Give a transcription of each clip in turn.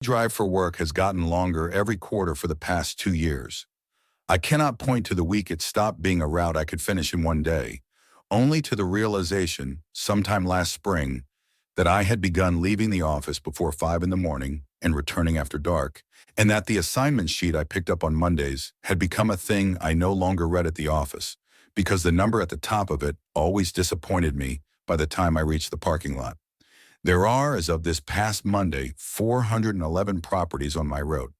Drive for work has gotten longer every quarter for the past 2 years. I cannot point to the week it stopped being a route I could finish in one day, only to the realization, sometime last spring, that I had begun leaving the office before 5 in the morning and returning after dark, and that the assignment sheet I picked up on Mondays had become a thing I no longer read at the office, because the number at the top of it always disappointed me by the time I reached the parking lot. There are, as of this past Monday, 411 properties on my road.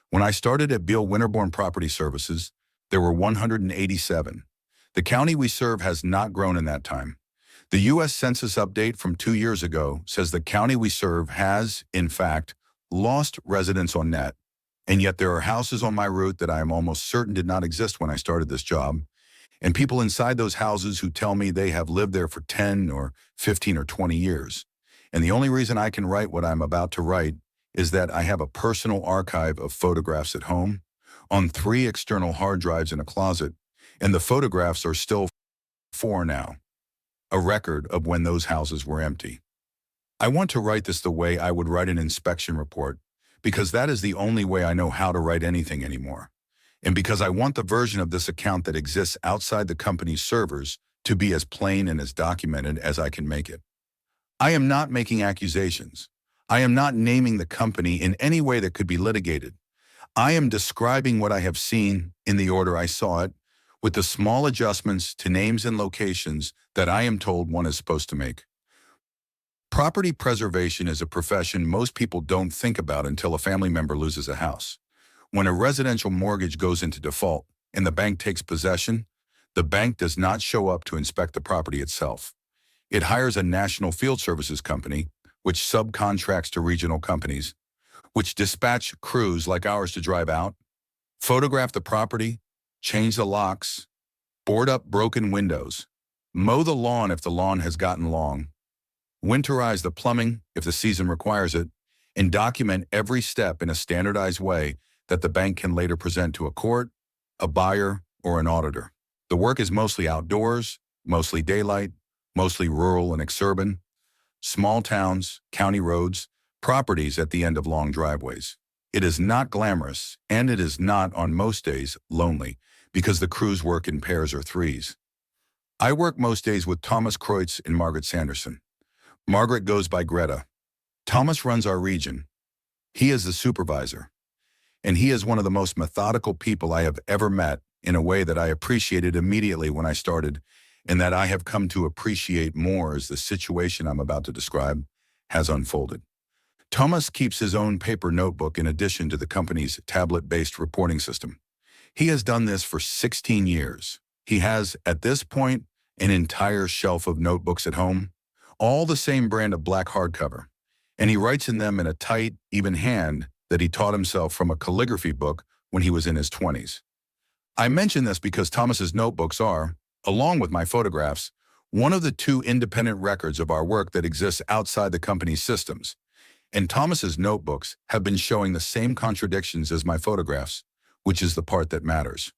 When I started at Beale Winterborn Property Services, there were 187. The county we serve has not grown in that time. The U.S. Census update from 2 years ago says the county we serve has, in fact, lost residents on net, and yet there are houses on my route that I am almost certain did not exist when I started this job, and people inside those houses who tell me they have lived there for 10 or 15 or 20 years. And the only reason I can write what I'm about to write is that I have a personal archive of photographs at home, on 3 external hard drives in a closet, and the photographs are still 4 now, a record of when those houses were empty. I want to write this the way I would write an inspection report, because that is the only way I know how to write anything anymore, and because I want the version of this account that exists outside the company's servers to be as plain and as documented as I can make it. I am not making accusations. I am not naming the company in any way that could be litigated. I am describing what I have seen in the order I saw it, with the small adjustments to names and locations that I am told one is supposed to make. Property preservation is a profession most people don't think about until a family member loses a house. When a residential mortgage goes into default and the bank takes possession, the bank does not show up to inspect the property itself. It hires a national field services company, which subcontracts to regional companies, which dispatch crews like ours to drive out, photograph the property, change the locks, board up broken windows, mow the lawn if the lawn has gotten long, winterize the plumbing if the season requires it, and document every step in a standardized way that the bank can later present to a court, a buyer, or an auditor. The work is mostly outdoors, mostly daylight, mostly rural and exurban, small towns, county roads, properties at the end of long driveways. It is not glamorous, and it is not, on most days, lonely, because the crews work in pairs or threes. I work most days with Thomas Kreutz and Margaret Sanderson. Margaret goes by Greta. Thomas runs our region. He is the supervisor, and he is one of the most methodical people I have ever met, in a way that I appreciated immediately when I started, and that I have come to appreciate more as the situation I'm about to describe has unfolded. Thomas keeps his own paper notebook in addition to the company's tablet-based reporting system. He has done this for 16 years. He has, at this point, an entire shelf of notebooks at home, all the same brand of black hardcover, and he writes in them in a tight, even hand that he taught himself from a calligraphy book when he was in his 20s. I mention this because Thomas's notebooks are, along with my photographs, one of the 2 independent records of our work that exists outside the company's systems. And Thomas's notebooks have been showing the same contradictions as my photographs, which is the part that matters.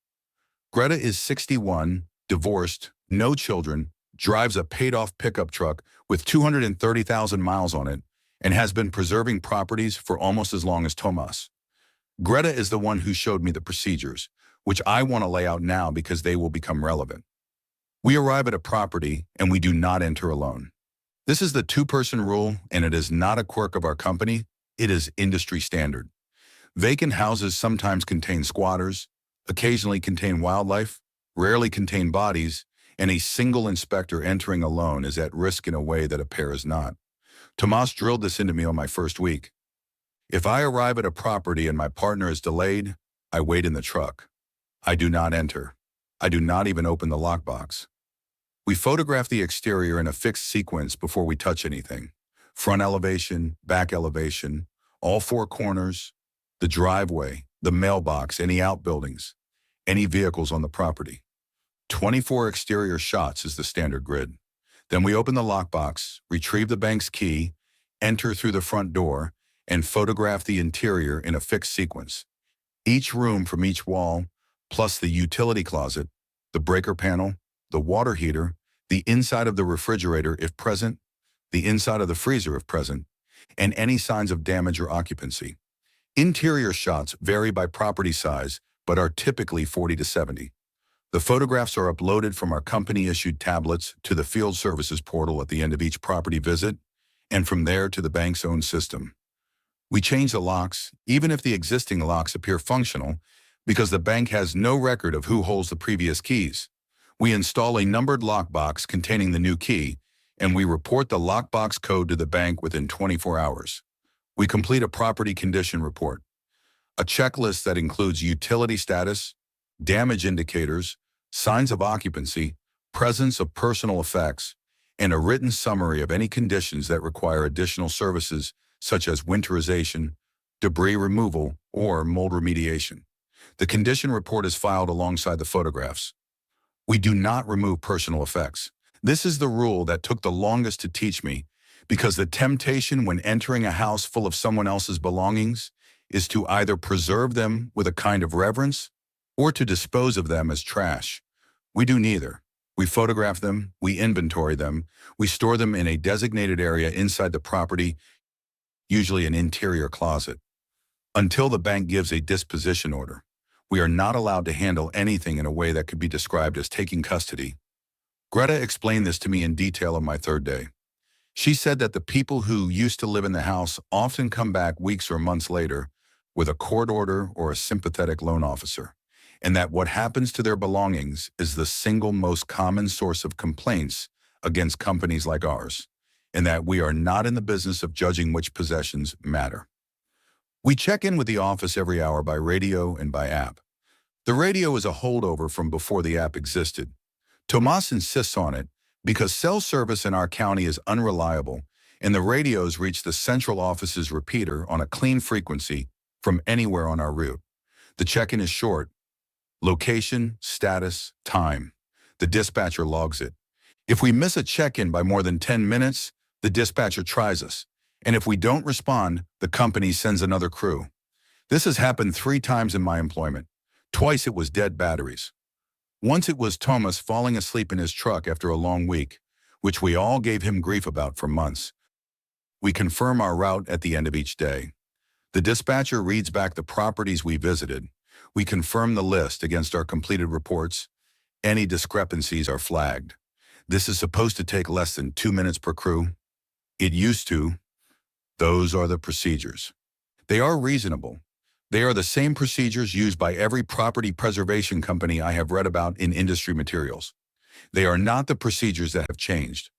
Greta is 61, divorced, no children, drives a paid-off pickup truck with 230,000 miles on it, and has been preserving properties for almost as long as Thomas. Greta is the one who showed me the procedures, which I want to lay out now because they will become relevant. We arrive at a property and we do not enter alone. This is the 2-person rule, and it is not a quirk of our company, it is industry standard. Vacant houses sometimes contain squatters, occasionally contain wildlife, rarely contain bodies, and a single inspector entering alone is at risk in a way that a pair is not. Tomas drilled this into me on my first week. If I arrive at a property and my partner is delayed, I wait in the truck. I do not enter. I do not even open the lockbox. We photograph the exterior in a fixed sequence before we touch anything. Front elevation, back elevation, all 4 corners, the driveway, the mailbox, any outbuildings, any vehicles on the property. 24 exterior shots is the standard grid. Then we open the lockbox, retrieve the bank's key, enter through the front door, and photograph the interior in a fixed sequence. Each room from each wall, plus the utility closet, the breaker panel, the water heater, the inside of the refrigerator if present, the inside of the freezer if present, and any signs of damage or occupancy. Interior shots vary by property size, but are typically 40 to 70. The photographs are uploaded from our company-issued tablets to the field services portal at the end of each property visit, and from there to the bank's own system. We change the locks, even if the existing locks appear functional, because the bank has no record of who holds the previous keys. We install a numbered lockbox containing the new key, and we report the lockbox code to the bank within 24 hours. We complete a property condition report, a checklist that includes utility status, damage indicators, signs of occupancy, presence of personal effects, and a written summary of any conditions that require additional services such as winterization, debris removal, or mold remediation. The condition report is filed alongside the photographs. We do not remove personal effects. This is the rule that took the longest to teach me, because the temptation when entering a house full of someone else's belongings is to either preserve them with a kind of reverence or to dispose of them as trash. We do neither. We photograph them, we inventory them, we store them in a designated area inside the property, usually an interior closet, until the bank gives a disposition order. We are not allowed to handle anything in a way that could be described as taking custody. Greta explained this to me in detail on my third day. She said that the people who used to live in the house often come back weeks or months later with a court order or a sympathetic loan officer, and that what happens to their belongings is the single most common source of complaints against companies like ours, and that we are not in the business of judging which possessions matter. We check in with the office every hour by radio and by app. The radio is a holdover from before the app existed. Tomas insists on it because cell service in our county is unreliable, and the radios reach the central office's repeater on a clean frequency from anywhere on our route. The check-in is short. Location, status, time. The dispatcher logs it. If we miss a check-in by more than 10 minutes, the dispatcher tries us. And if we don't respond, the company sends another crew. This has happened 3 times in my employment. Twice it was dead batteries. Once it was Thomas falling asleep in his truck after a long week, which we all gave him grief about for months. We confirm our route at the end of each day. The dispatcher reads back the properties we visited. We confirm the list against our completed reports. Any discrepancies are flagged. This is supposed to take less than 2 minutes per crew. It used to. Those are the procedures. They are reasonable. They are the same procedures used by every property preservation company I have read about in industry materials. They are not the procedures that have changed.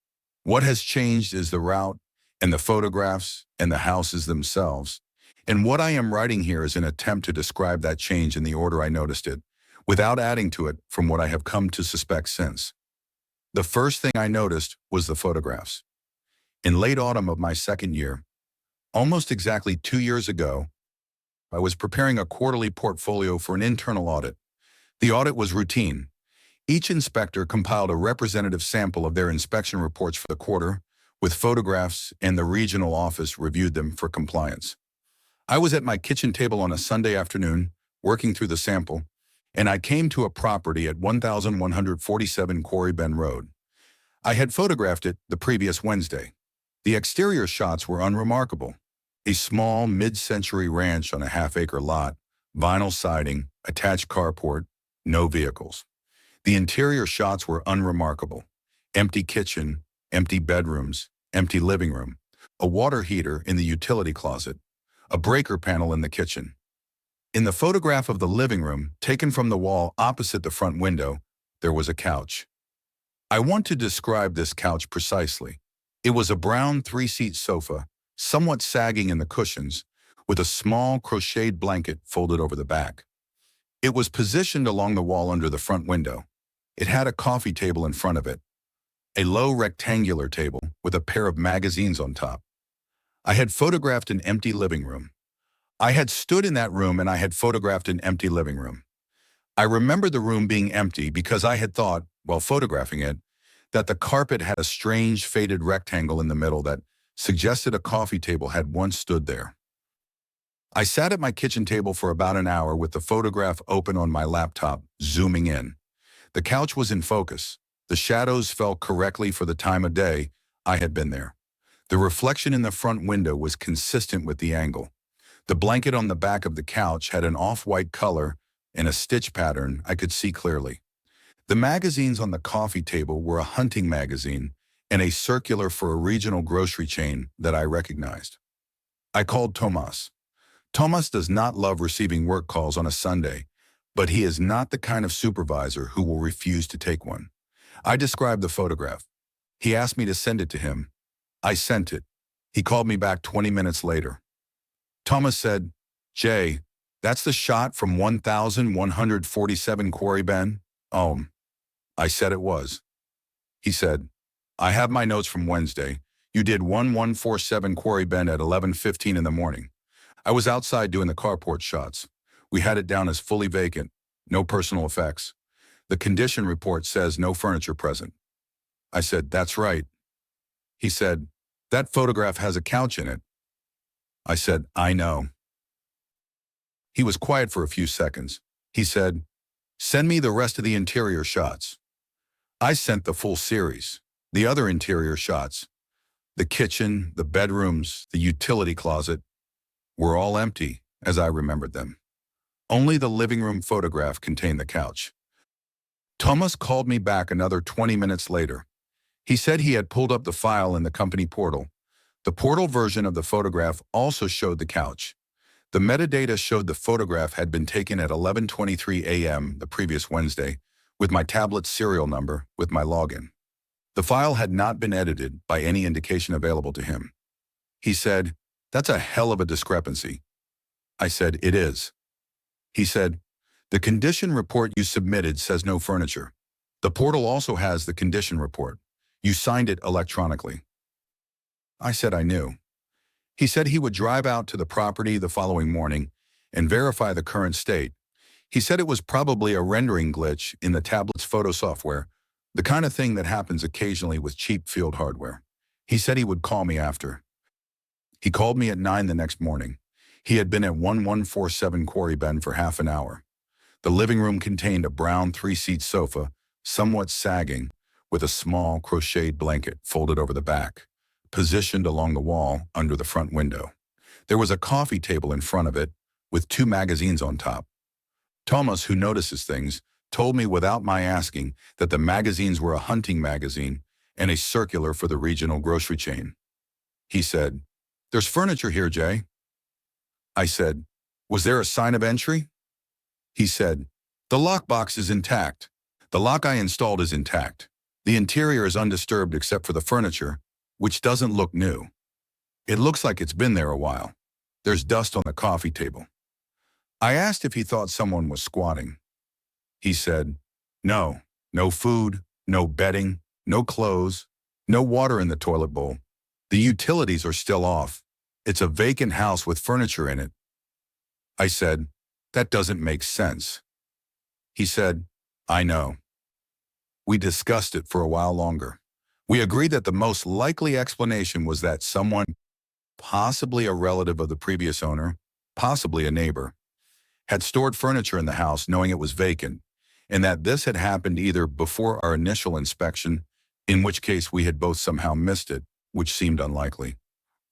What has changed is the route and the photographs and the houses themselves. And what I am writing here is an attempt to describe that change in the order I noticed it, without adding to it from what I have come to suspect since. The first thing I noticed was the photographs. In late autumn of my second year, almost exactly 2 years ago, I was preparing a quarterly portfolio for an internal audit. The audit was routine. Each inspector compiled a representative sample of their inspection reports for the quarter, with photographs, and the regional office reviewed them for compliance. I was at my kitchen table on a Sunday afternoon, working through the sample, and I came to a property at 1147 Quarry Bend Road. I had photographed it the previous Wednesday. The exterior shots were unremarkable. A small, mid-century ranch on a half-acre lot, vinyl siding, attached carport, no vehicles. The interior shots were unremarkable. Empty kitchen, empty bedrooms, empty living room, a water heater in the utility closet, a breaker panel in the kitchen. In the photograph of the living room, taken from the wall opposite the front window, there was a couch. I want to describe this couch precisely. It was a brown 3-seat sofa, somewhat sagging in the cushions, with a small crocheted blanket folded over the back. It was positioned along the wall under the front window. It had a coffee table in front of it, a low rectangular table with a pair of magazines on top. I had photographed an empty living room. I had stood in that room and I had photographed an empty living room. I remember the room being empty because I had thought, while photographing it, that the carpet had a strange faded rectangle in the middle that suggested a coffee table had once stood there. I sat at my kitchen table for about an hour with the photograph open on my laptop, zooming in. The couch was in focus. The shadows fell correctly for the time of day. I had been there. The reflection in the front window was consistent with the angle. The blanket on the back of the couch had an off-white color and a stitch pattern I could see clearly. The magazines on the coffee table were a hunting magazine and a circular for a regional grocery chain that I recognized. I called Tomas. Tomas does not love receiving work calls on a Sunday, but he is not the kind of supervisor who will refuse to take one. I described the photograph. He asked me to send it to him. I sent it. He called me back 20 minutes later. Thomas said, "Jay, that's the shot from 1147 Quarry Bend?" I said it was. He said, "I have my notes from Wednesday. You did 1147 Quarry Bend at 11:15 in the morning. I was outside doing the carport shots. We had it down as fully vacant, no personal effects. The condition report says no furniture present." I said, "That's right." He said, "That photograph has a couch in it." I said, "I know." He was quiet for a few seconds. He said, "Send me the rest of the interior shots." I sent the full series, the other interior shots. The kitchen, the bedrooms, the utility closet were all empty as I remembered them. Only the living room photograph contained the couch. Thomas called me back another 20 minutes later. He said he had pulled up the file in the company portal. The portal version of the photograph also showed the couch. The metadata showed the photograph had been taken at 11:23 a.m. the previous Wednesday, with my tablet's serial number, with my login. The file had not been edited by any indication available to him. He said, "That's a hell of a discrepancy." I said, "It is." He said, "The condition report you submitted says no furniture. The portal also has the condition report. You signed it electronically." I said I knew. He said he would drive out to the property the following morning and verify the current state. He said it was probably a rendering glitch in the tablet's photo software, the kind of thing that happens occasionally with cheap field hardware. He said he would call me after. He called me at 9 the next morning. He had been at 1147 Quarry Bend for half an hour. The living room contained a brown 3-seat sofa, somewhat sagging, with a small crocheted blanket folded over the back, positioned along the wall under the front window. There was a coffee table in front of it, with 2 magazines on top. Thomas, who notices things, told me without my asking that the magazines were a hunting magazine and a circular for the regional grocery chain. He said, "There's furniture here, Jay." I said, "Was there a sign of entry?" He said, "The lockbox is intact. The lock I installed is intact. The interior is undisturbed except for the furniture, which doesn't look new. It looks like it's been there a while. There's dust on the coffee table." I asked if he thought someone was squatting. He said, "No, no food, no bedding, no clothes, no water in the toilet bowl. The utilities are still off. It's a vacant house with furniture in it." I said, "That doesn't make sense." He said, "I know." We discussed it for a while longer. We agreed that the most likely explanation was that someone, possibly a relative of the previous owner, possibly a neighbor, had stored furniture in the house knowing it was vacant, and that this had happened either before our initial inspection, in which case we had both somehow missed it, which seemed unlikely,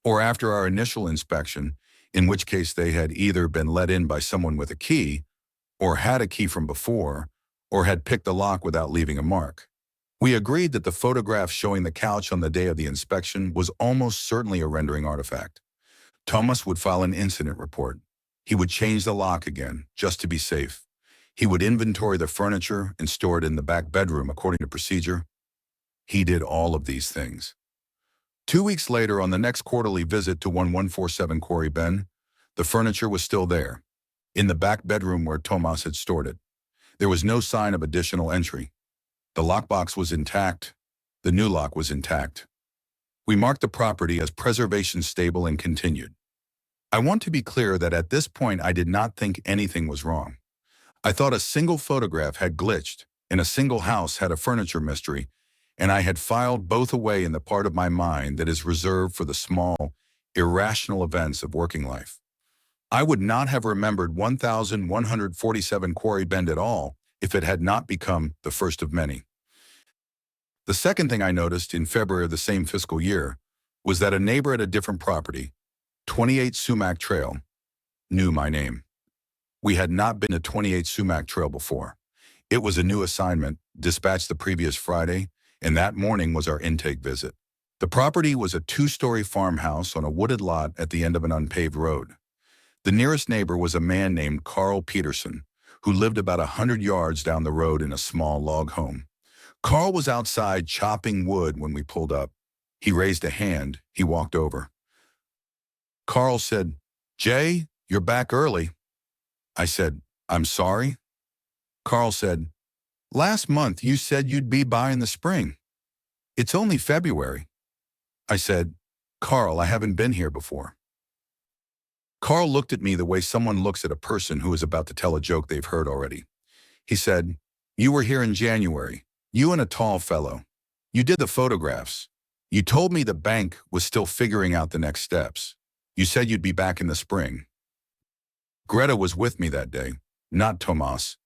or after our initial inspection, in which case they had either been let in by someone with a key, or had a key from before, or had picked the lock without leaving a mark. We agreed that the photograph showing the couch on the day of the inspection was almost certainly a rendering artifact. Thomas would file an incident report. He would change the lock again, just to be safe. He would inventory the furniture and store it in the back bedroom according to procedure. He did all of these things. 2 weeks later, on the next quarterly visit to 1147 Quarry Bend, the furniture was still there, in the back bedroom where Tomas had stored it. There was no sign of additional entry. The lockbox was intact. The new lock was intact. We marked the property as preservation stable and continued. I want to be clear that at this point I did not think anything was wrong. I thought a single photograph had glitched, and a single house had a furniture mystery, and I had filed both away in the part of my mind that is reserved for the small, irrational events of working life. I would not have remembered 1147 Quarry Bend at all if it had not become the first of many. The second thing I noticed in February of the same fiscal year was that a neighbor at a different property, 28 Sumac Trail, knew my name. We had not been to 28 Sumac Trail before. It was a new assignment, dispatched the previous Friday, and that morning was our intake visit. The property was a two-story farmhouse on a wooded lot at the end of an unpaved road. The nearest neighbor was a man named Carl Peterson, who lived about 100 yards down the road in a small log home. Carl was outside chopping wood when we pulled up. He raised a hand. He walked over. Carl said, "Jay, you're back early." I said, "I'm sorry." Carl said, "Last month you said you'd be by in the spring. It's only February." I said, "Carl, I haven't been here before." Carl looked at me the way someone looks at a person who is about to tell a joke they've heard already. He said, "You were here in January. You and a tall fellow. You did the photographs. You told me the bank was still figuring out the next steps. You said you'd be back in the spring." Greta was with me that day, not Tomas.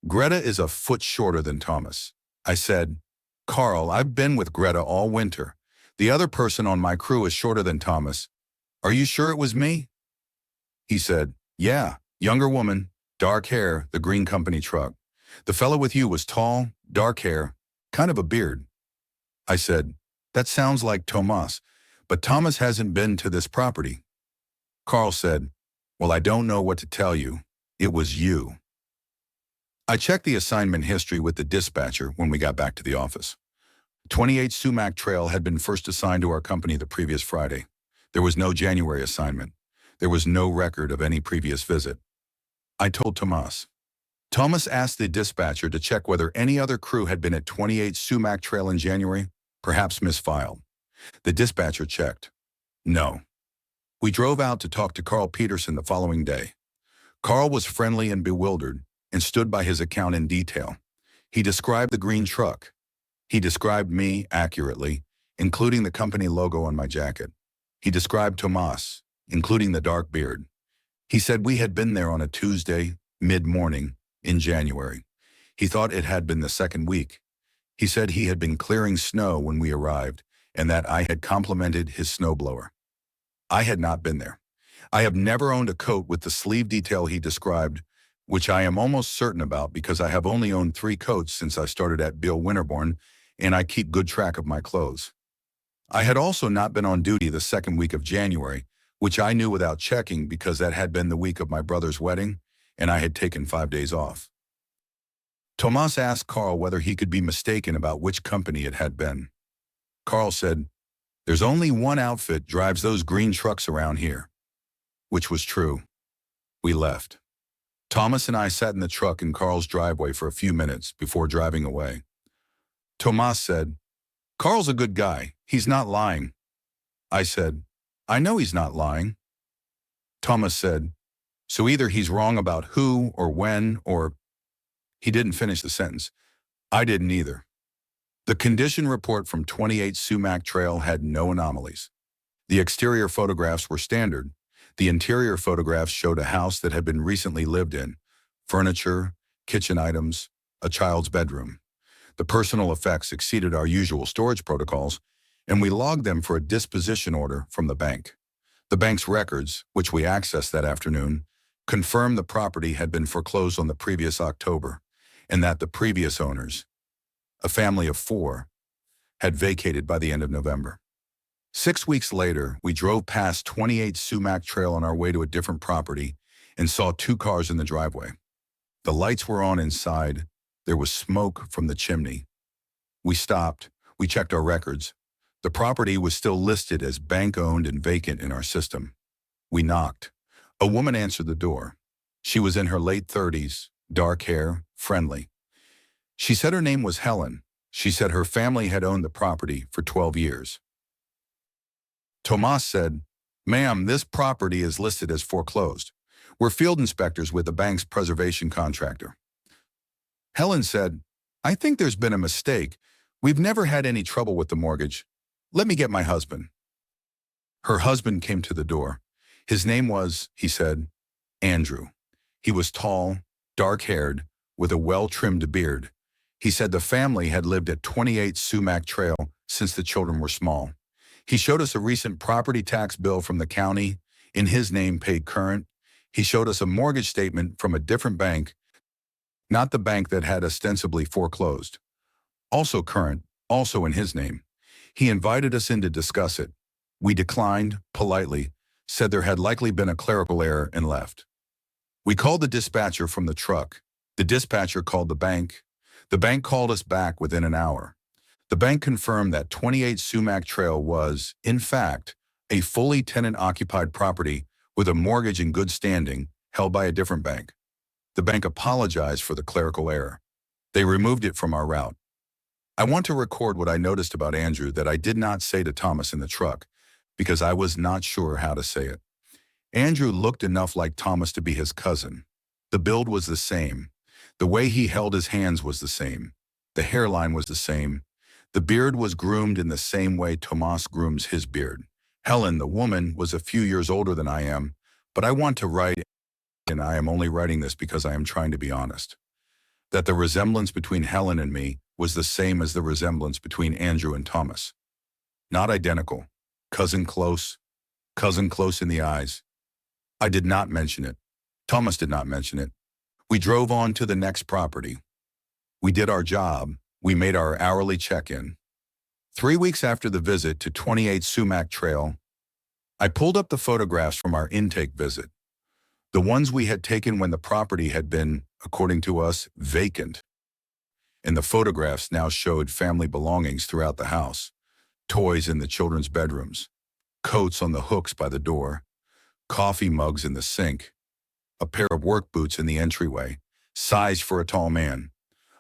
Greta is a foot shorter than Thomas. I said, "Carl, I've been with Greta all winter. The other person on my crew is shorter than Thomas. Are you sure it was me?" He said, "Yeah, younger woman, dark hair, the green company truck. The fellow with you was tall, dark hair, kind of a beard." I said, "That sounds like Tomas, but Thomas hasn't been to this property." Carl said, "Well, I don't know what to tell you. It was you." I checked the assignment history with the dispatcher when we got back to the office. 28 Sumac Trail had been first assigned to our company the previous Friday. There was no January assignment. There was no record of any previous visit. I told Tomas. Thomas asked the dispatcher to check whether any other crew had been at 28 Sumac Trail in January, perhaps misfiled. The dispatcher checked. No. We drove out to talk to Carl Peterson the following day. Carl was friendly and bewildered and stood by his account in detail. He described the green truck. He described me accurately, including the company logo on my jacket. He described Tomas, including the dark beard. He said we had been there on a Tuesday, mid-morning, in January. He thought it had been the second week. He said he had been clearing snow when we arrived and that I had complimented his snowblower. I had not been there. I have never owned a coat with the sleeve detail he described, which I am almost certain about because I have only owned 3 coats since I started at Bill Winterborn, and I keep good track of my clothes. I had also not been on duty the second week of January, which I knew without checking because that had been the week of my brother's wedding, and I had taken 5 days off. Tomas asked Carl whether he could be mistaken about which company it had been. Carl said, "There's only one outfit drives those green trucks around here," which was true. We left. Thomas and I sat in the truck in Carl's driveway for a few minutes before driving away. Tomas said, "Carl's a good guy. He's not lying." I said, "I know he's not lying." Thomas said, "So either he's wrong about who or when or—" He didn't finish the sentence. I didn't either. The condition report from 28 Sumac Trail had no anomalies. The exterior photographs were standard. The interior photographs showed a house that had been recently lived in, furniture, kitchen items, a child's bedroom. The personal effects exceeded our usual storage protocols, and we logged them for a disposition order from the bank. The bank's records, which we accessed that afternoon, confirmed the property had been foreclosed on the previous October, and that the previous owners, a family of 4, had vacated by the end of November. 6 weeks later, we drove past 28 Sumac Trail on our way to a different property and saw 2 cars in the driveway. The lights were on inside. There was smoke from the chimney. We stopped. We checked our records. The property was still listed as bank-owned and vacant in our system. We knocked. A woman answered the door. She was in her late 30s, dark hair, friendly. She said her name was Helen. She said her family had owned the property for 12 years. Tomas said, "Ma'am, this property is listed as foreclosed. We're field inspectors with the bank's preservation contractor." Helen said, "I think there's been a mistake. We've never had any trouble with the mortgage. Let me get my husband." Her husband came to the door. His name was, he said, Andrew. He was tall, dark-haired, with a well-trimmed beard. He said the family had lived at 28 Sumac Trail since the children were small. He showed us a recent property tax bill from the county, in his name paid current. He showed us a mortgage statement from a different bank, not the bank that had ostensibly foreclosed. Also current, also in his name. He invited us in to discuss it. We declined, politely, said there had likely been a clerical error and left. We called the dispatcher from the truck. The dispatcher called the bank. The bank called us back within an hour. The bank confirmed that 28 Sumac Trail was, in fact, a fully tenant-occupied property with a mortgage in good standing held by a different bank. The bank apologized for the clerical error. They removed it from our route. I want to record what I noticed about Andrew that I did not say to Thomas in the truck, because I was not sure how to say it. Andrew looked enough like Thomas to be his cousin. The build was the same. The way he held his hands was the same. The hairline was the same. The beard was groomed in the same way Tomas grooms his beard. Helen, the woman, was a few years older than I am, but I want to write, and I am only writing this because I am trying to be honest, that the resemblance between Helen and me was the same as the resemblance between Andrew and Thomas. Not identical. Cousin close in the eyes. I did not mention it. Thomas did not mention it. We drove on to the next property. We did our job. We made our hourly check-in. 3 weeks after the visit to 28 Sumac Trail, I pulled up the photographs from our intake visit. The ones we had taken when the property had been, according to us, vacant. And the photographs now showed family belongings throughout the house, toys in the children's bedrooms, coats on the hooks by the door, coffee mugs in the sink, a pair of work boots in the entryway, sized for a tall man,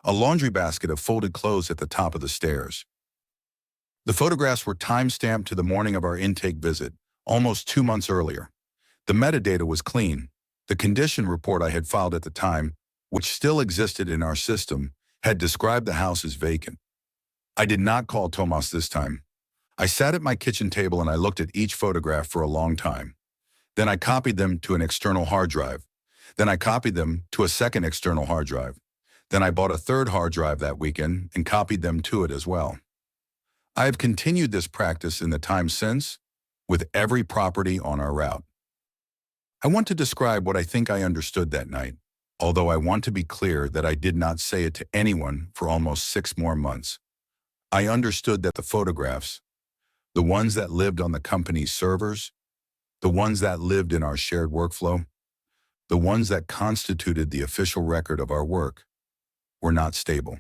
a laundry basket of folded clothes at the top of the stairs. The photographs were time-stamped to the morning of our intake visit, almost 2 months earlier. The metadata was clean. The condition report I had filed at the time, which still existed in our system, had described the house as vacant. I did not call Tomas this time. I sat at my kitchen table and I looked at each photograph for a long time. Then I copied them to an external hard drive. Then I copied them to a second external hard drive. Then I bought a third hard drive that weekend and copied them to it as well. I have continued this practice in the time since, with every property on our route. I want to describe what I think I understood that night, although I want to be clear that I did not say it to anyone for almost 6 more months. I understood that the photographs, the ones that lived on the company's servers, the ones that lived in our shared workflow, the ones that constituted the official record of our work, were not stable.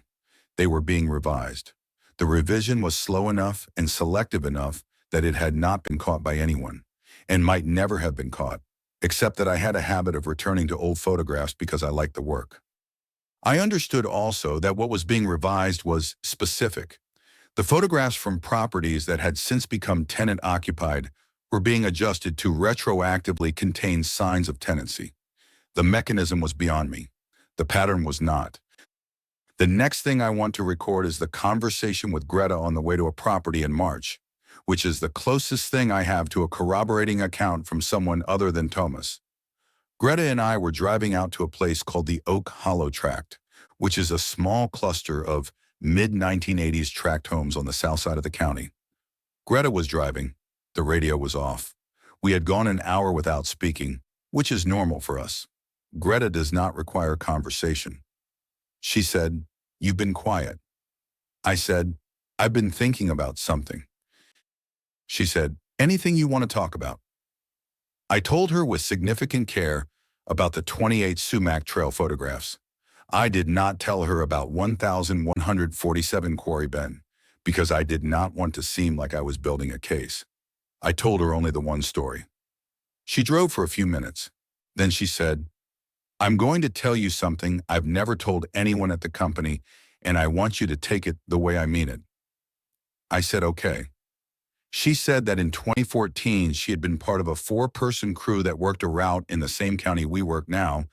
They were being revised. The revision was slow enough and selective enough that it had not been caught by anyone, and might never have been caught, except that I had a habit of returning to old photographs because I liked the work. I understood also that what was being revised was specific. The photographs from properties that had since become tenant-occupied were being adjusted to retroactively contain signs of tenancy. The mechanism was beyond me. The pattern was not. The next thing I want to record is the conversation with Greta on the way to a property in March, which is the closest thing I have to a corroborating account from someone other than Thomas. Greta and I were driving out to a place called the Oak Hollow Tract, which is a small cluster of mid-1980s tract homes on the south side of the county. Greta was driving. The radio was off. We had gone an hour without speaking, which is normal for us. Greta does not require conversation. She said, "You've been quiet." I said, "I've been thinking about something." She said, "Anything you want to talk about?" I told her with significant care about the 28 Sumac Trail photographs. I did not tell her about 1147 Quarry Bend because I did not want to seem like I was building a case. I told her only the one story. She drove for a few minutes. Then she said, "I'm going to tell you something I've never told anyone at the company, and I want you to take it the way I mean it." I said, "Okay." She said that in 2014, she had been part of a 4-person crew that worked a route in the same county we work now,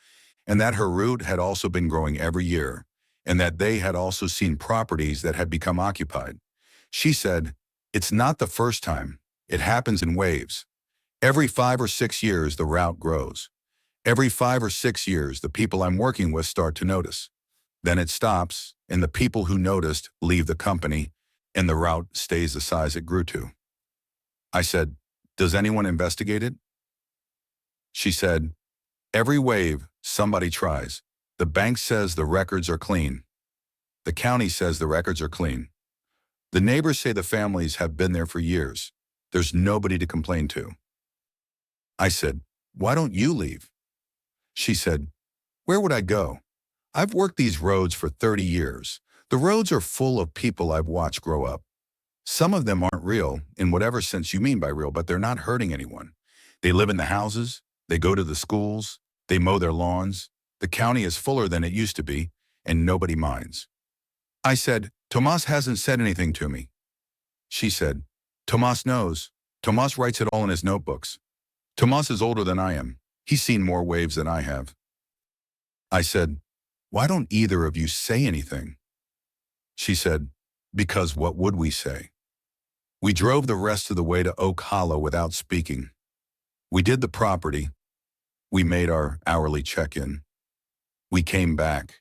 and that her route had also been growing every year, and that they had also seen properties that had become occupied. She said, "It's not the first time. It happens in waves. Every 5 or 6 years, the route grows. Every 5 or 6 years, the people I'm working with start to notice. Then it stops, and the people who noticed leave the company, and the route stays the size it grew to." I said, "Does anyone investigate it?" She said, Every wave, somebody tries. The bank says the records are clean. The county says the records are clean. The neighbors say the families have been there for years. There's nobody to complain to. I said, why don't you leave? She said, where would I go? I've worked these roads for 30 years. The roads are full of people I've watched grow up. Some of them aren't real, in whatever sense you mean by real, but they're not hurting anyone. They live in the houses, they go to the schools, they mow their lawns. The county is fuller than it used to be, and nobody minds. I said, Tomas hasn't said anything to me. She said, Tomas knows. Tomas writes it all in his notebooks. Tomas is older than I am. He's seen more waves than I have. I said, why don't either of you say anything? She said, because what would we say? We drove the rest of the way to Oak Hollow without speaking. We did the property. We made our hourly check-in. We came back.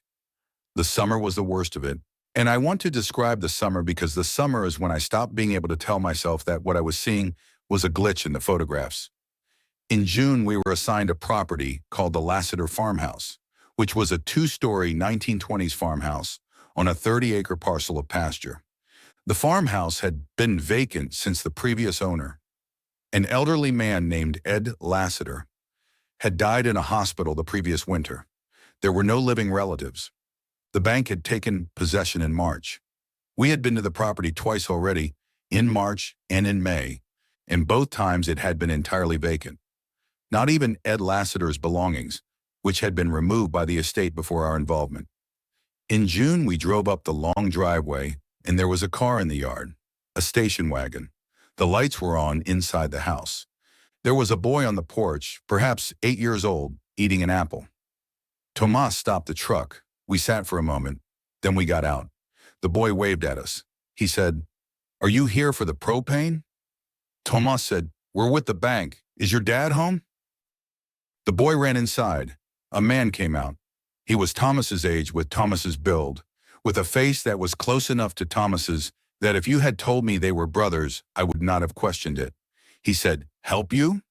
The summer was the worst of it. And I want to describe the summer because the summer is when I stopped being able to tell myself that what I was seeing was a glitch in the photographs. In June, we were assigned a property called the Lassiter Farmhouse, which was a 2-story 1920s farmhouse on a 30-acre parcel of pasture. The farmhouse had been vacant since the previous owner, an elderly man named Ed Lassiter, had died in a hospital the previous winter. There were no living relatives. The bank had taken possession in March. We had been to the property twice already, in March and in May, and both times it had been entirely vacant. Not even Ed Lassiter's belongings, which had been removed by the estate before our involvement. In June, we drove up the long driveway, and there was a car in the yard, a station wagon. The lights were on inside the house. There was a boy on the porch, perhaps 8 years old, eating an apple. Tomas stopped the truck. We sat for a moment, then we got out. The boy waved at us. He said, "Are you here for the propane?" Tomas said, "We're with the bank. Is your dad home?" The boy ran inside. A man came out. He was Thomas's age with Thomas's build, with a face that was close enough to Thomas's that if you had told me they were brothers, I would not have questioned it. He said, "Help you?"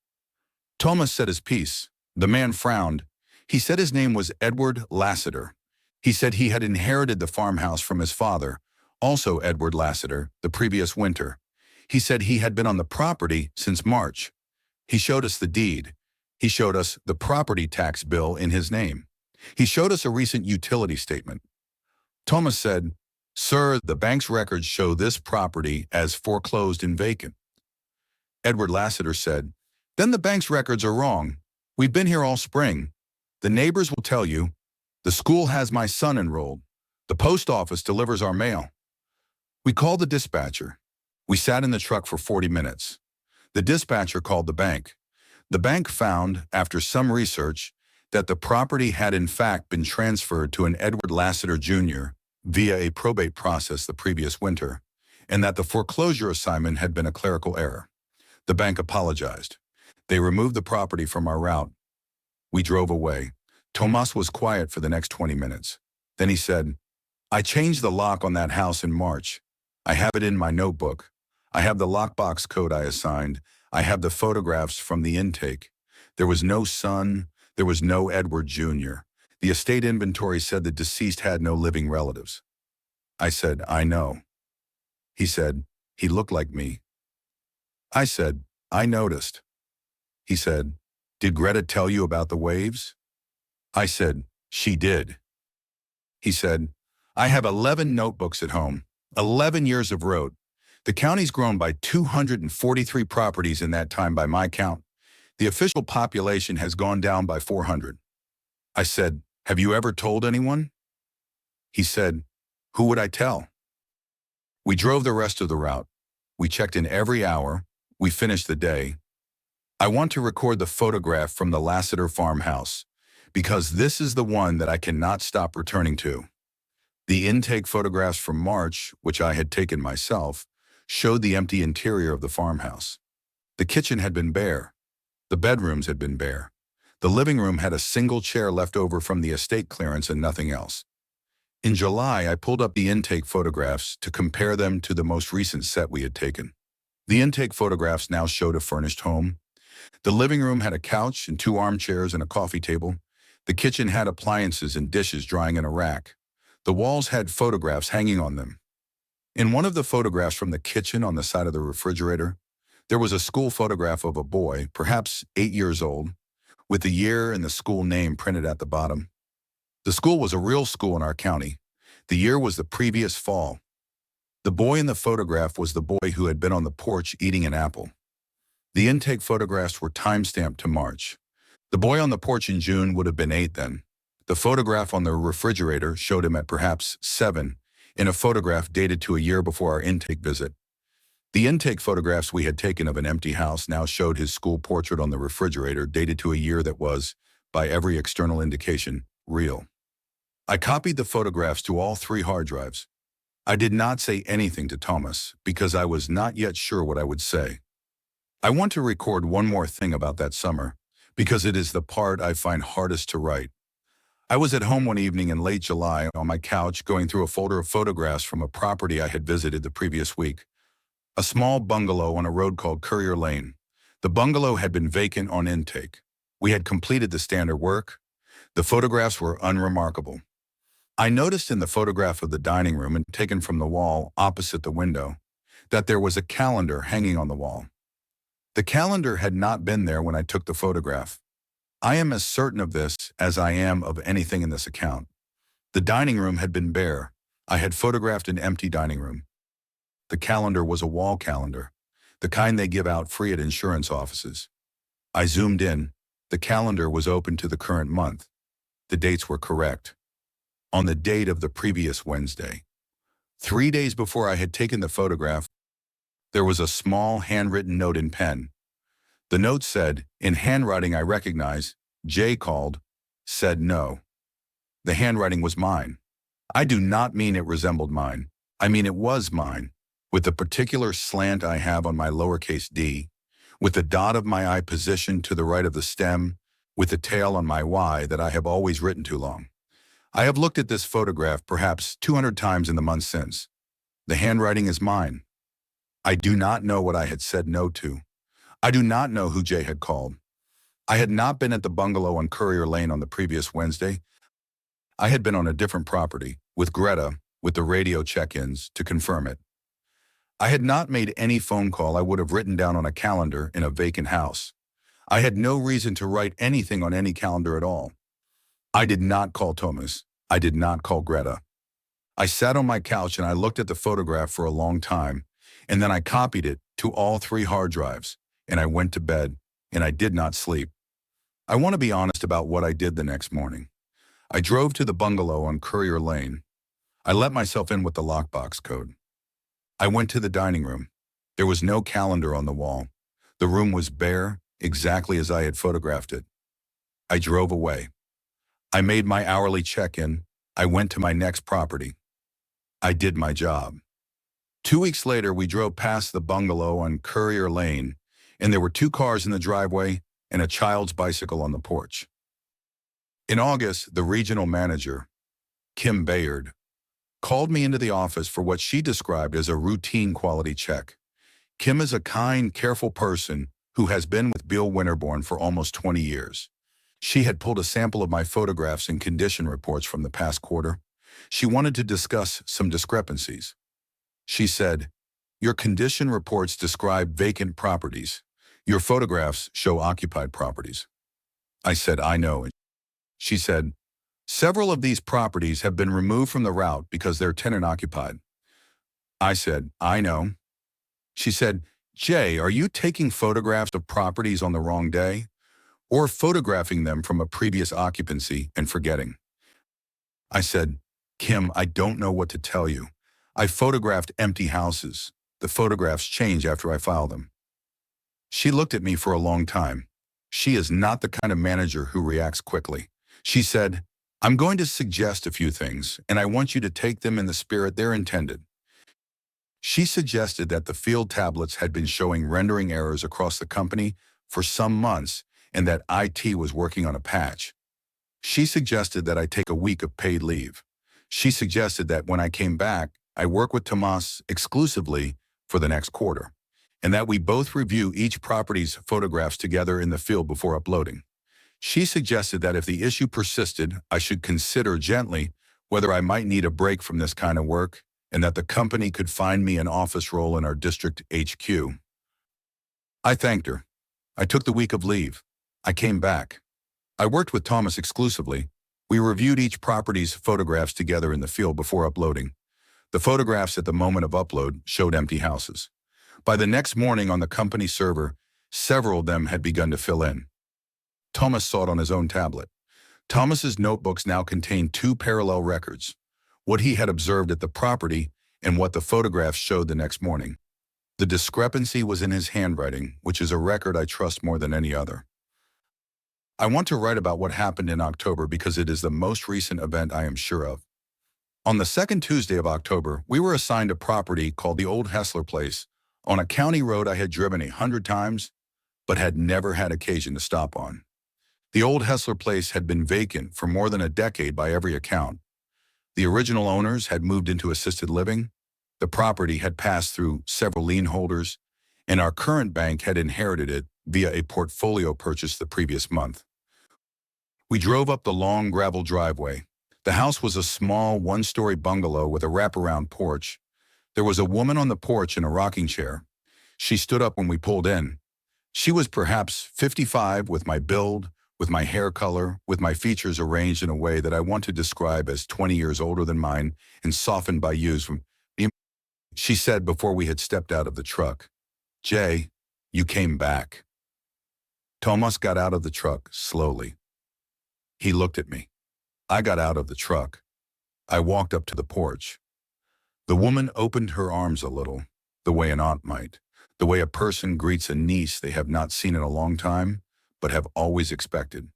Thomas said his piece. The man frowned. He said his name was Edward Lassiter. He said he had inherited the farmhouse from his father, also Edward Lassiter, the previous winter. He said he had been on the property since March. He showed us the deed. He showed us the property tax bill in his name. He showed us a recent utility statement. Thomas said, "Sir, the bank's records show this property as foreclosed and vacant." Edward Lassiter said, "Then the bank's records are wrong. We've been here all spring. The neighbors will tell you. The school has my son enrolled. The post office delivers our mail." We called the dispatcher. We sat in the truck for 40 minutes. The dispatcher called the bank. The bank found, after some research, that the property had in fact been transferred to an Edward Lassiter Jr. via a probate process the previous winter, and that the foreclosure assignment had been a clerical error. The bank apologized. They removed the property from our route. We drove away. Tomas was quiet for the next 20 minutes. Then he said, "I changed the lock on that house in March. I have it in my notebook. I have the lockbox code I assigned. I have the photographs from the intake. There was no son. There was no Edward Jr. The estate inventory said the deceased had no living relatives." I said, "I know." He said, "He looked like me." I said, "I noticed." He said, "Did Greta tell you about the waves?" I said, "She did." He said, "I have 11 notebooks at home, 11 years of road. The county's grown by 243 properties in that time by my count. The official population has gone down by 400. I said, "Have you ever told anyone?" He said, "Who would I tell?" We drove the rest of the route. We checked in every hour. We finished the day. I want to record the photograph from the Lassiter farmhouse, because this is the one that I cannot stop returning to. The intake photographs from March, which I had taken myself, showed the empty interior of the farmhouse. The kitchen had been bare. The bedrooms had been bare. The living room had a single chair left over from the estate clearance and nothing else. In July, I pulled up the intake photographs to compare them to the most recent set we had taken. The intake photographs now showed a furnished home. The living room had a couch and 2 armchairs and a coffee table. The kitchen had appliances and dishes drying in a rack. The walls had photographs hanging on them. In one of the photographs from the kitchen on the side of the refrigerator, there was a school photograph of a boy, perhaps 8 years old, with the year and the school name printed at the bottom. The school was a real school in our county. The year was the previous fall. The boy in the photograph was the boy who had been on the porch eating an apple. The intake photographs were time-stamped to March. The boy on the porch in June would have been 8 then. The photograph on the refrigerator showed him at perhaps 7, in a photograph dated to a year before our intake visit. The intake photographs we had taken of an empty house now showed his school portrait on the refrigerator dated to a year that was, by every external indication, real. I copied the photographs to all 3 hard drives. I did not say anything to Thomas because I was not yet sure what I would say. I want to record one more thing about that summer because it is the part I find hardest to write. I was at home one evening in late July on my couch going through a folder of photographs from a property I had visited the previous week. A small bungalow on a road called Courier Lane. The bungalow had been vacant on intake. We had completed the standard work. The photographs were unremarkable. I noticed in the photograph of the dining room and taken from the wall opposite the window that there was a calendar hanging on the wall. The calendar had not been there when I took the photograph. I am as certain of this as I am of anything in this account. The dining room had been bare. I had photographed an empty dining room. The calendar was a wall calendar, the kind they give out free at insurance offices. I zoomed in. The calendar was open to the current month. The dates were correct. On the date of the previous Wednesday, 3 days before I had taken the photograph, there was a small handwritten note in pen. The note said, in handwriting I recognize, Jay called, said no. The handwriting was mine. I do not mean it resembled mine. I mean it was mine, with the particular slant I have on my lowercase d, with the dot of my I positioned to the right of the stem, with the tail on my Y that I have always written too long. I have looked at this photograph perhaps 200 times in the months since. The handwriting is mine. I do not know what I had said no to. I do not know who Jay had called. I had not been at the bungalow on Courier Lane on the previous Wednesday. I had been on a different property, with Greta, with the radio check-ins, to confirm it. I had not made any phone call I would have written down on a calendar in a vacant house. I had no reason to write anything on any calendar at all. I did not call Thomas. I did not call Greta. I sat on my couch and I looked at the photograph for a long time, and then I copied it to all 3 hard drives, and I went to bed, and I did not sleep. I want to be honest about what I did the next morning. I drove to the bungalow on Courier Lane. I let myself in with the lockbox code. I went to the dining room. There was no calendar on the wall. The room was bare, exactly as I had photographed it. I drove away. I made my hourly check-in. I went to my next property. I did my job. 2 weeks later, we drove past the bungalow on Courier Lane, and there were 2 cars in the driveway and a child's bicycle on the porch. In August, the regional manager, Kim Bayard, called me into the office for what she described as a routine quality check. Kim is a kind, careful person who has been with Bill Winterborn for almost 20 years. She had pulled a sample of my photographs and condition reports from the past quarter. She wanted to discuss some discrepancies. She said, "Your condition reports describe vacant properties. Your photographs show occupied properties." I said, "I know." She said, "Several of these properties have been removed from the route because they're tenant occupied." I said, "I know." She said, "Jay, are you taking photographs of properties on the wrong day? Or photographing them from a previous occupancy and forgetting?" I said, "Kim, I don't know what to tell you. I photographed empty houses. The photographs change after I file them." She looked at me for a long time. She is not the kind of manager who reacts quickly. She said, "I'm going to suggest a few things, and I want you to take them in the spirit they're intended." She suggested that the field tablets had been showing rendering errors across the company for some months, and that IT was working on a patch. She suggested that I take a week of paid leave. She suggested that when I came back, I work with Tomas exclusively for the next quarter. and that we both review each property's photographs together in the field before uploading. She suggested that if the issue persisted, I should consider gently whether I might need a break from this kind of work, and that the company could find me an office role in our district HQ. I thanked her. I took the week of leave. I came back. I worked with Thomas exclusively. We reviewed each property's photographs together in the field before uploading. The photographs at the moment of upload showed empty houses. By the next morning on the company server, several of them had begun to fill in. Thomas saw it on his own tablet. Thomas's notebooks now contained two parallel records, what he had observed at the property and what the photographs showed the next morning. The discrepancy was in his handwriting, which is a record I trust more than any other. I want to write about what happened in October because it is the most recent event I am sure of. On the second Tuesday of October, we were assigned a property called the Old Hessler Place on a county road I had driven 100 times, but had never had occasion to stop on. The Old Hessler Place had been vacant for more than a decade by every account. The original owners had moved into assisted living, the property had passed through several lien holders, and our current bank had inherited it via a portfolio purchase the previous month. We drove up the long gravel driveway. The house was a small one-story bungalow with a wraparound porch. There was a woman on the porch in a rocking chair. She stood up when we pulled in. She was perhaps 55 with my build, with my hair color, with my features arranged in a way that I want to describe as 20 years older than mine and softened by years from me. She said before we had stepped out of the truck, "Jay, you came back." Thomas got out of the truck slowly. He looked at me. I got out of the truck. I walked up to the porch. The woman opened her arms a little, the way an aunt might, the way a person greets a niece they have not seen in a long time, but have always expected.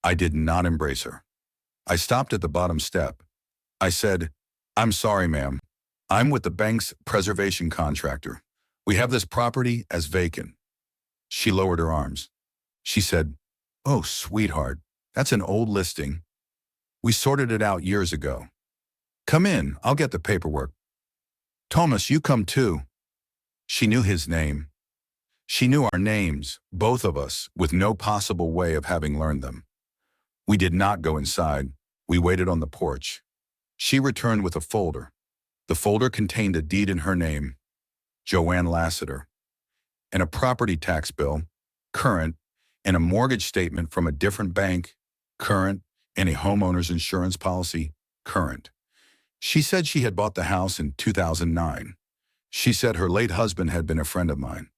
I did not embrace her. I stopped at the bottom step. I said, "I'm sorry, ma'am. I'm with the bank's preservation contractor. We have this property as vacant." She lowered her arms. She said, "Oh, sweetheart, that's an old listing. We sorted it out years ago. Come in, I'll get the paperwork." "Thomas, you come too." She knew his name. She knew our names, both of us, with no possible way of having learned them. We did not go inside. We waited on the porch. She returned with a folder. The folder contained a deed in her name, Joanne Lassiter, and a property tax bill, current, and a mortgage statement from a different bank, current, and a homeowner's insurance policy, current. She said she had bought the house in 2009. She said her late husband had been a friend of mine.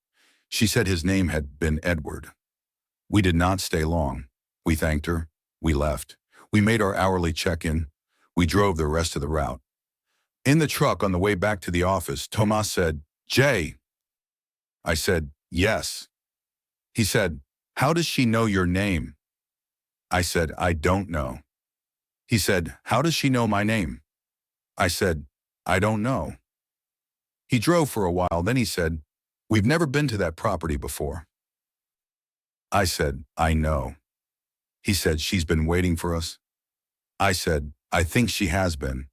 She said his name had been Edward. We did not stay long. We thanked her. We left. We made our hourly check-in. We drove the rest of the route. In the truck on the way back to the office, Thomas said, "Jay." I said, "Yes." He said, "How does she know your name?" I said, "I don't know." He said, "How does she know my name?" I said, "I don't know." He drove for a while, then he said, "We've never been to that property before." I said, "I know." He said, "She's been waiting for us." I said, "I think she has been."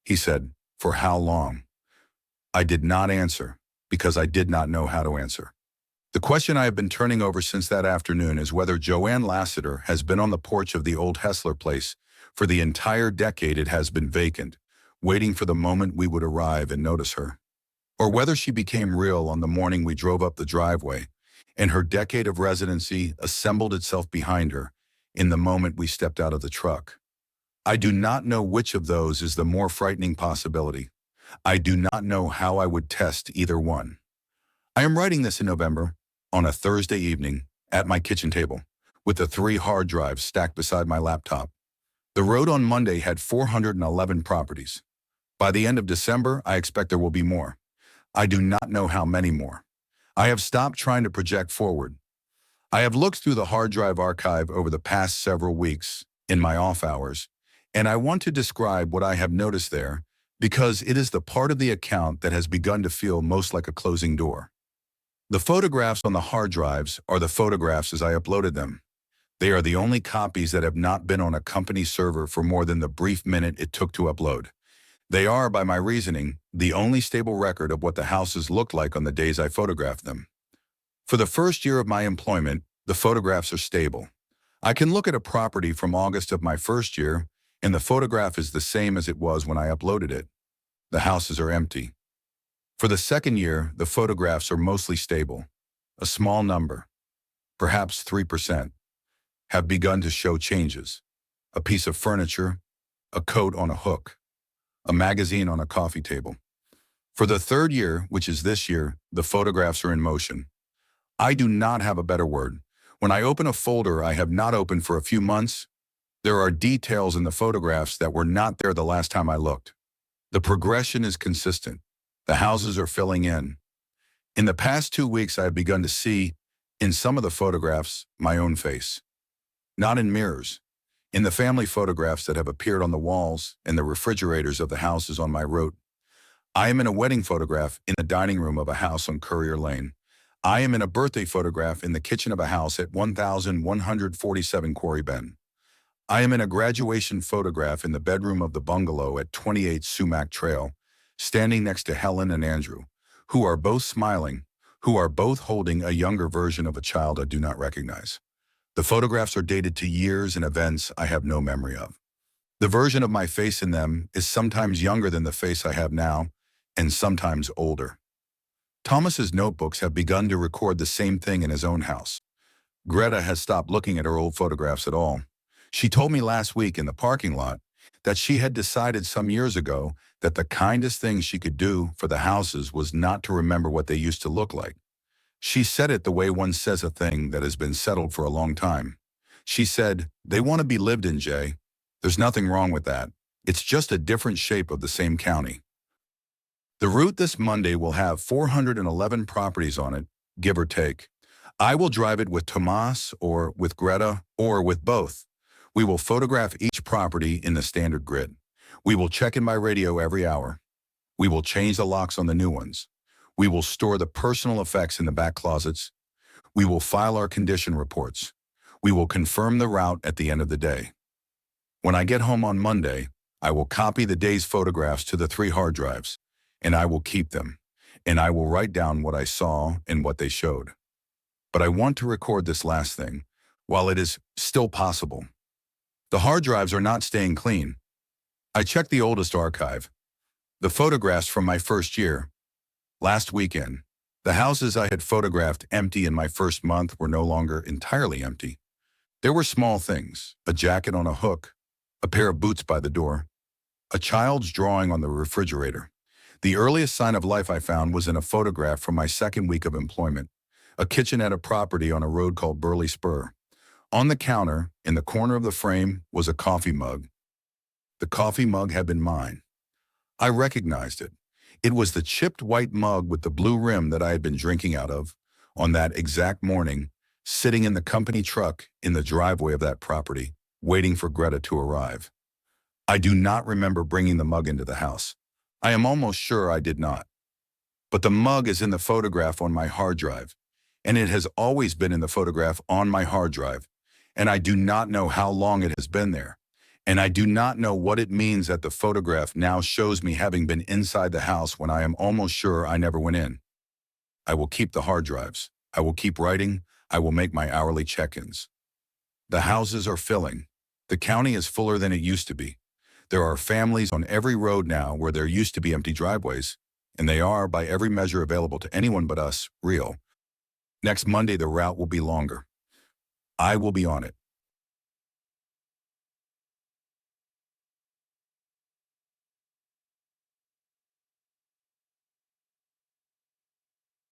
He said, "For how long?" I did not answer because I did not know how to answer. The question I have been turning over since that afternoon is whether Joanne Lassiter has been on the porch of the Old Hessler Place for the entire decade it has been vacant, waiting for the moment we would arrive and notice her, or whether she became real on the morning we drove up the driveway and her decade of residency assembled itself behind her in the moment we stepped out of the truck. I do not know which of those is the more frightening possibility. I do not know how I would test either one. I am writing this in November, on a Thursday evening, at my kitchen table, with the 3 hard drives stacked beside my laptop. The road on Monday had 411 properties. By the end of December, I expect there will be more. I do not know how many more. I have stopped trying to project forward. I have looked through the hard drive archive over the past several weeks in my off hours, and I want to describe what I have noticed there because it is the part of the account that has begun to feel most like a closing door. The photographs on the hard drives are the photographs as I uploaded them. They are the only copies that have not been on a company server for more than the brief minute it took to upload. They are, by my reasoning, the only stable record of what the houses looked like on the days I photographed them. For the first year of my employment, the photographs are stable. I can look at a property from August of my first year, and the photograph is the same as it was when I uploaded it. The houses are empty. For the second year, the photographs are mostly stable. A small number, perhaps 3%, have begun to show changes. A piece of furniture, a coat on a hook, a magazine on a coffee table. For the third year, which is this year, the photographs are in motion. I do not have a better word. When I open a folder I have not opened for a few months, there are details in the photographs that were not there the last time I looked. The progression is consistent. The houses are filling in. In the past 2 weeks, I have begun to see, in some of the photographs, my own face. Not in mirrors. In the family photographs that have appeared on the walls and the refrigerators of the houses on my road. I am in a wedding photograph in the dining room of a house on Courier Lane. I am in a birthday photograph in the kitchen of a house at 1147 Quarry Bend. I am in a graduation photograph in the bedroom of the bungalow at 28 Sumac Trail, standing next to Helen and Andrew, who are both smiling, who are both holding a younger version of a child I do not recognize. The photographs are dated to years and events I have no memory of. The version of my face in them is sometimes younger than the face I have now, and sometimes older. Thomas's notebooks have begun to record the same thing in his own house. Greta has stopped looking at her old photographs at all. She told me last week in the parking lot that she had decided some years ago that the kindest thing she could do for the houses was not to remember what they used to look like. She said it the way one says a thing that has been settled for a long time. She said, "They want to be lived in, Jay. There's nothing wrong with that. It's just a different shape of the same county." The route this Monday will have 411 properties on it, give or take. I will drive it with Tomas or with Greta or with both. We will photograph each property in the standard grid. We will check in by radio every hour. We will change the locks on the new ones. We will store the personal effects in the back closets. We will file our condition reports. We will confirm the route at the end of the day. When I get home on Monday, I will copy the day's photographs to the 3 hard drives, and I will keep them, and I will write down what I saw and what they showed. But I want to record this last thing, while it is still possible. The hard drives are not staying clean. I checked the oldest archive, the photographs from my first year. Last weekend, the houses I had photographed empty in my first month were no longer entirely empty. There were small things, a jacket on a hook, a pair of boots by the door, a child's drawing on the refrigerator. The earliest sign of life I found was in a photograph from my second week of employment, a kitchen at a property on a road called Burley Spur. On the counter, in the corner of the frame, was a coffee mug. The coffee mug had been mine. I recognized it. It was the chipped white mug with the blue rim that I had been drinking out of on that exact morning, sitting in the company truck in the driveway of that property, waiting for Greta to arrive. I do not remember bringing the mug into the house. I am almost sure I did not. But the mug is in the photograph on my hard drive, and it has always been in the photograph on my hard drive, and I do not know how long it has been there. And I do not know what it means that the photograph now shows me having been inside the house when I am almost sure I never went in. I will keep the hard drives. I will keep writing. I will make my hourly check-ins. The houses are filling. The county is fuller than it used to be. There are families on every road now where there used to be empty driveways, and they are, by every measure available to anyone but us, real. Next Monday, the route will be longer. I will be on it.